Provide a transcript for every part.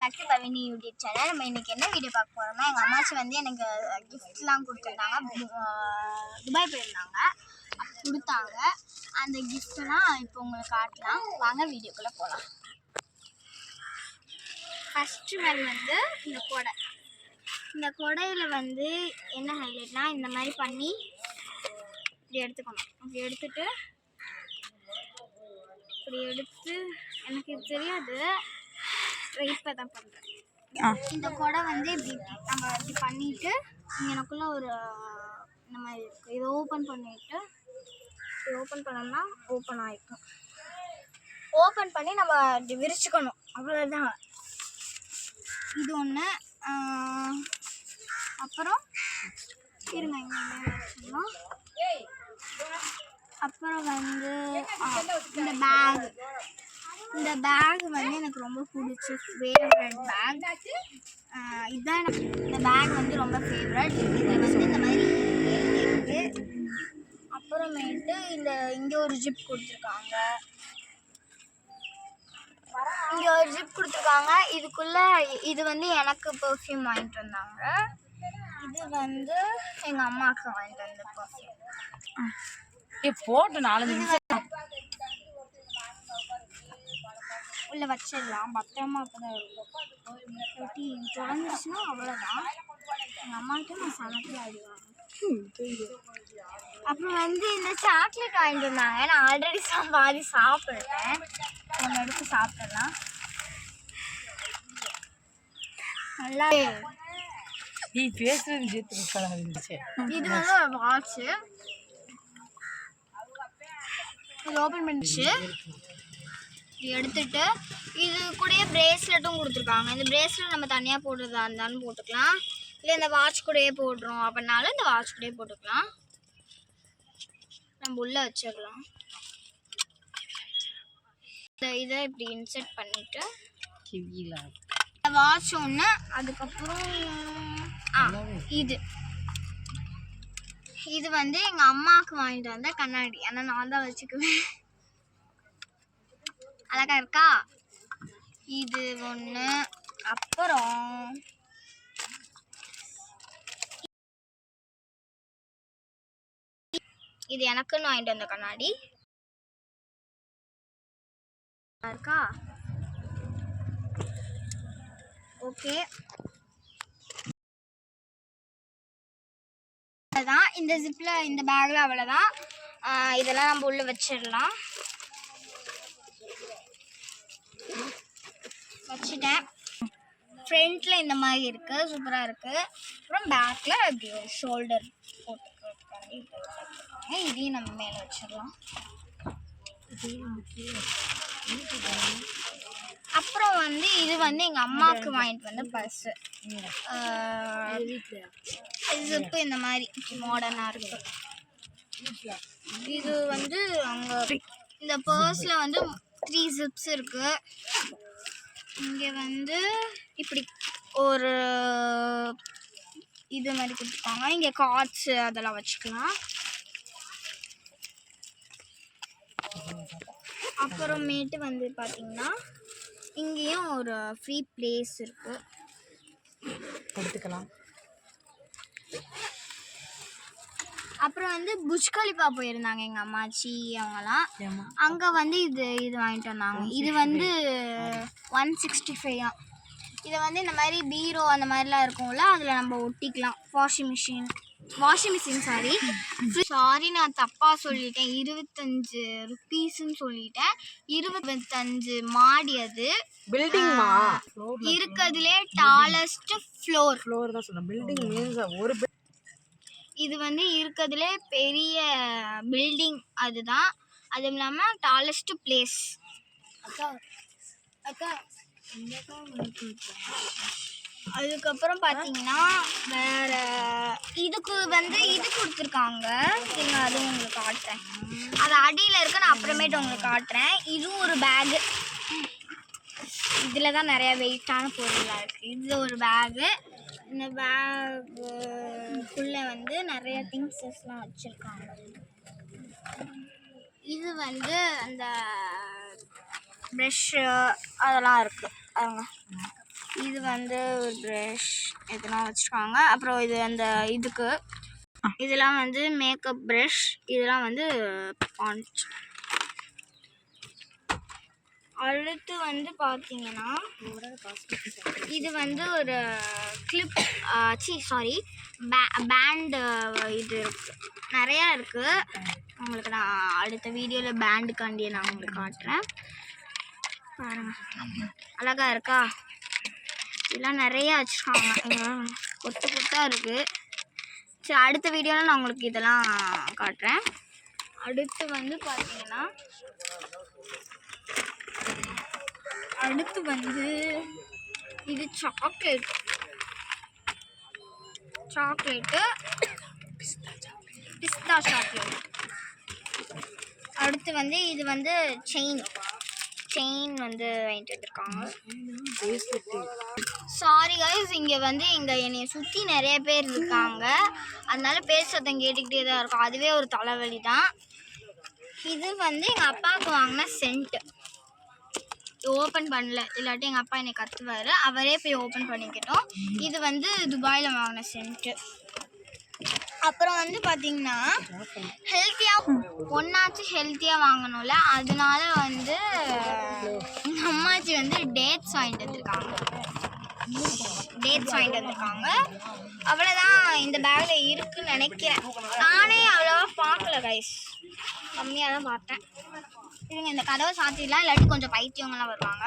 Back to Pavini YouTube channel. நம்ம இன்றைக்கி என்ன வீடியோ பார்க்க போகிறோம்னா, எங்கள் அம்மாச்சி வந்து எனக்கு கிஃப்ட்லாம் கொடுத்துருந்தாங்க. துபாய் போயிருந்தாங்க, கொடுத்தாங்க. அந்த கிஃப்ட்லாம் இப்போ உங்களுக்கு காட்டலாம். வாங்க வீடியோக்குள்ளே போகலாம். ஃபஸ்ட்டு வேலை வந்து இந்த கொடை. இந்த கொடையில் வந்து என்ன ஹைலைட்னால், இந்த மாதிரி பண்ணி இப்படி எடுத்துக்கணும். அப்படி எடுத்துட்டு இப்படி எடுத்து, எனக்கு இது தெரியாது, ரைப்பாக தான் பண்ணுறேன். இந்த கொடை வந்து இப்படி நம்ம இப்படி பண்ணிவிட்டு எனக்குள்ளே ஒரு இந்த மாதிரி இருக்குது. இதை ஓப்பன் பண்ணிவிட்டு இது ஓப்பன் பண்ணோம்னா ஓப்பன் ஆகிக்கும். ஓப்பன் பண்ணி நம்ம இப்படி விரிச்சுக்கணும், அவ்வளோதான். இது ஒன்று. அப்புறம் இருங்க, இங்கே வச்சுக்கணும். அப்புறம் வந்து இந்த பேக் வந்து எனக்கு ரொம்ப பிடிச்ச ஃபேவரட் பேக். இதுதான் எனக்கு இந்த பேக் வந்து ரொம்ப ஃபேவரட். இதில் வந்து இந்த மாதிரி இருக்குது. அப்புறமேட்டு இங்கே ஒரு ஜிப் கொடுத்துருக்காங்க. இங்கே ஒரு ஜிப் கொடுத்துருக்காங்க. இதுக்குள்ளே இது வந்து எனக்கு பர்ஃப்யூம் வாங்கிட்டு வந்தாங்க. இது வந்து எங்கள் அம்மாவுக்கு வாங்கிட்டு வந்த பர்ஃப்யூம். போட்டு 4 நிமிஷம் உள்ளே வச்சிடலாம். பத்திரமா அப்போ தான் இருக்கும். ஒட்டி தொடர்ந்துச்சுன்னா அவ்வளோதான். எங்கள் அம்மாவுக்கு நான் சமைக்கல அடிவாங்க. அப்புறம் வந்து இந்த சாக்லேட் வாங்கிட்டு வந்தாங்க. நான் ஆல்ரெடி பாதி சாப்பிட்றேன். ஒன்று எடுத்து சாப்பிடலாம். நல்லா பேசுறது. இது வந்து ஒரு வாட்சு. இது ஓப்பன் பண்ணிச்சு. இது எடுத்துட்டு இது கூடயே பிரேஸ்லெட்டும் கொடுத்துருக்காங்க. இந்த பிரேஸ்லெட் நம்ம தனியாக போடுறதா இருந்தாலும் போட்டுக்கலாம், இல்லை இந்த வாட்ச் கூடயே போடுறோம் அப்படின்னாலும் இந்த வாட்ச் கூடயே போட்டுக்கலாம். நம்ம உள்ளே வச்சிடலாம். இதை இப்படி இன்செர்ட் பண்ணிவிட்டு வாட்ச் ஒன்று. அதுக்கப்புறம் இது வந்து எங்கள் அம்மாவுக்கு வாங்கிட்டு வந்த கண்ணாடி. ஆனால் நான் தான் வச்சுக்குவேன். அழகா இருக்கா? இது ஒன்று. அப்புறம் இது எனக்குன்னு வாங்கிட்டு வந்த கண்ணாடி இருக்கா? ஓகே, அவ்வளோதான். இந்த ஜிப்பில் இந்த பேக்கில் அவ்வளோதான். இதெல்லாம் நம்ம உள்ளே வச்சிடலாம். வச்சுட்டேன். ஃப்ரண்ட்டில் இந்த மாதிரி இருக்குது, சூப்பராக இருக்குது. அப்புறம் பேக்கில் இப்படி ஒரு ஷோல்டர் போட்டுக்கிறதுக்காண்டி இதையும் நம்ம மேலே வச்சிடலாம். அப்புறம் வந்து இது வந்து எங்கள் அம்மாவுக்கு வாங்கிட்டு வந்த பர்ஸு. ஜிப்பு இந்த மாதிரி மாடர்னாக இருக்குது. இது வந்து அங்கே இந்த பர்ஸில் வந்து 3 ஜிப்ஸ் இருக்குது. இங்கே வந்து இப்படி ஒரு இது மாதிரி கொடுத்துருக்காங்க. இங்கே கார்ட்ஸு அதெல்லாம் வச்சுக்கலாம். அப்புறமேட்டு வந்து பார்த்திங்கன்னா இங்கேயும் ஒரு ஃப்ரீ பிளேஸ் இருக்குது, எடுத்துக்கலாம். அப்புறம் வந்து புஜ் கலிஃபா போயிருந்தாங்க எங்கள் அம்மாச்சி அவங்களாம். அங்கே வந்து இது வாங்கிட்டு வந்தாங்க. இது வந்து 165. இதை வந்து இந்த மாதிரி பீரோ அந்த மாதிரிலாம் இருக்கும்ல, அதில் நம்ம ஒட்டிக்கலாம். வாஷிங் மிஷின் சாரி நான் தப்பாக சொல்லிட்டேன். 25 ருப்பீஸ்ன்னு சொல்லிட்டேன். 25 மாடி. அது பில்டிங் இருக்கிறதுலே டாலஸ்ட் ஃப்ளோர் தான் சொன்னேன். பில்டிங் மீன்ஸ் ஒரு இது வந்து இருக்கிறதுலே பெரிய பில்டிங். அதுதான். அதுவும் இல்லாமல் டாலஸ்ட் பிளேஸ். அதுக்கப்புறம் பார்த்தீங்கன்னா வேறு இதுக்கு வந்து இது கொடுத்துருக்காங்க. நீங்கள் அதுவும் உங்களுக்கு காட்டுறேன். அது அடியில் இருக்க, நான் அப்புறமேட்டு உங்களுக்கு காட்டுறேன். இதுவும் ஒரு பேகு. இதில் தான் நிறையா வெயிட்டான பொருளாக இருக்குது. இது ஒரு பேகு. இந்த பேக்குள்ளே வந்து நிறைய திங்ஸஸ்லாம் வச்சுருக்காங்க. இது வந்து அந்த ப்ரெஷ்ஷு அதெல்லாம் இருக்குது. இது வந்து ஒரு ப்ரஷ் இதெல்லாம் வச்சுருக்காங்க. அப்புறம் இது அந்த இதுக்கு இதெல்லாம் வந்து மேக்கப் ப்ரஷ், இதெல்லாம் வந்து பாண்ட். அடுத்து வந்து பார்த்தீங்கன்னா இது வந்து ஒரு கிளிப் பேண்டு. இது இருக்குது, நிறையா இருக்குது. உங்களுக்கு நான் அடுத்த வீடியோவில் பேண்டுக்காண்டியை நான் உங்களுக்கு காட்டுறேன். பாருங்கள், அழகாக இருக்கா? இதெல்லாம் நிறையா வச்சுருக்காங்க, கொத்து கொத்தாக இருக்குது. சரி, அடுத்த வீடியோவில் நான் உங்களுக்கு இதெல்லாம் காட்டுறேன். அடுத்து வந்து பார்த்தீங்கன்னா இது சாக்லேட்டு பிஸ்தா சாக்லேட். அடுத்து வந்து இது வந்து செயின் வந்து வாங்கிட்டு வந்திருக்காங்க. சாரி கைஸ், இங்கே வந்து என்னைய சுற்றி நிறைய பேர் இருக்காங்க, அதனால பேர் சத்தம் கேட்டுக்கிட்டே தான் இருக்கும். அதுவே ஒரு தலைவலி தான். இது வந்து எங்கள் அப்பாவுக்கு வாங்கின சென்ட்டு. ஓப்பன் பண்ணல, இல்லாட்டி எங்கள் அப்பா என்னை கத்துவார். அவரே போய் ஓப்பன் பண்ணிக்கிட்டோம். இது வந்து துபாயில் வாங்கின சென்ட்டு. அப்புறம் வந்து பார்த்திங்கன்னா ஹெல்த்தியாக வாங்கணும்ல, அதனால வந்து எங்கள் அம்மாச்சி வந்து டேட்ஸ் வாங்கிட்டு வந்திருக்காங்க. அவ்வளோதான் இந்த பேக்கில் இருக்குன்னு நினைக்கிறேன். நானே அவ்வளோவா பார்க்கல கைஸ், கம்மியாக தான் பார்த்தேன். இவங்க இந்த கதவை சாத்திடலாம், இல்லாட்டி கொஞ்சம் பைத்தியவங்கலாம் வருவாங்க.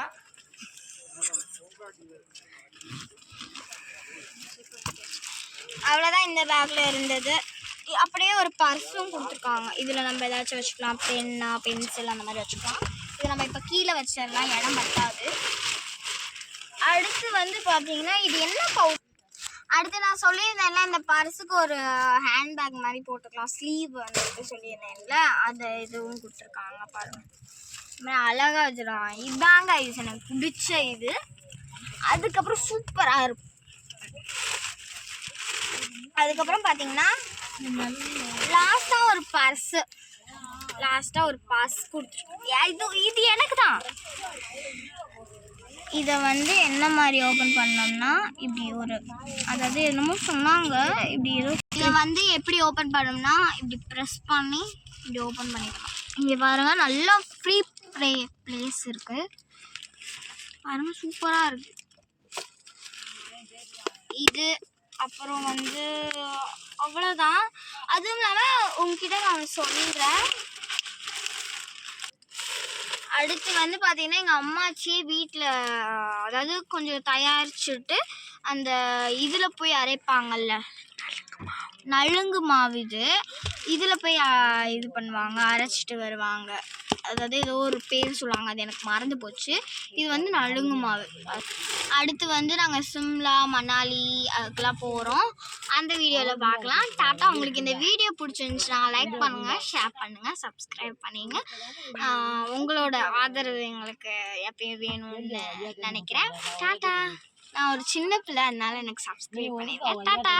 அவ்வளோதான் இந்த பேக்கில் இருந்தது. அப்படியே ஒரு பர்ஸும் கொடுத்துருக்காங்க. இதில் நம்ம ஏதாச்சும் வச்சுக்கலாம், பென்னா பென்சில் அந்த மாதிரி வச்சுக்கலாம். இது நம்ம இப்போ கீழே வச்சிடலாம், இடம் பத்தாது. அடுத்து வந்து பார்த்தீங்கன்னா இது என்ன பவுச். அடுத்து நான் சொல்லியிருந்தேன்ல, இந்த பர்ஸுக்கு ஒரு ஹேண்ட்பேக் மாதிரி போட்டுக்கலாம், ஸ்லீவ் வந்துட்டு சொல்லியிருந்தேன்ல, அதை இதுவும் கொடுத்துருக்காங்க. பாருங்கள், அழகாக வச்சுருவாங்க. இதாங்க இது எனக்கு பிடிச்ச இது. அதுக்கப்புறம் சூப்பராக இருக்கும். அதுக்கப்புறம் பார்த்தீங்கன்னா லாஸ்ட்டாக ஒரு பர்ஸ் கொடுத்துருக்கோம். இது எனக்கு தான். இதை வந்து என்ன மாதிரி ஓப்பன் பண்ணோம்னா இப்படி அதாவது என்னமோ சொன்னாங்க, இப்படி இதை வந்து எப்படி ஓப்பன் பண்ணோம்னா இப்படி ப்ரெஸ் பண்ணி இப்படி ஓப்பன் பண்ணிக்கலாம். இங்கே பாருங்கள், நல்லா ஃப்ரீ பிளேஸ் இருக்குது பாருங்கள், சூப்பராக இருக்குது இது. அப்புறம் வந்து அவ்வளோதான். அதுவும் இல்லாமல் உங்ககிட்ட நான் சொல்லிடுறேன். அடுத்து வந்து பார்த்திங்கன்னா எங்கள் அம்மாச்சியே வீட்டில், அதாவது கொஞ்சம் தயாரிச்சுட்டு அந்த இதில் போய் அரைப்பாங்கல்ல, நலுங்கு மாவு, இதில் போய் இது பண்ணுவாங்க, அரைச்சிட்டு வருவாங்க. அதாவது ஏதோ ஒரு பேர் சொல்லுவாங்க, அது எனக்கு மறந்து போச்சு. இது வந்து நலுங்கு மாவு. அடுத்து வந்து நாங்கள் சிம்லா மணாலி அதுக்கெலாம் போகிறோம். அந்த வீடியோவில் பார்க்கலாம். டாட்டா. உங்களுக்கு இந்த வீடியோ பிடிச்சிருந்துச்சுன்னா லைக் பண்ணுங்கள், ஷேர் பண்ணுங்கள், சப்ஸ்கிரைப் பண்ணிங்க. உங்களோட ஆதரவு எங்களுக்கு எப்பயும் வேணும்னு நினைக்கிறேன். டாட்டா. நான் ஒரு சின்ன பிள்ளை, அதனால எனக்கு சப்ஸ்கிரைப் பண்ணிடுவேன். டாட்டா.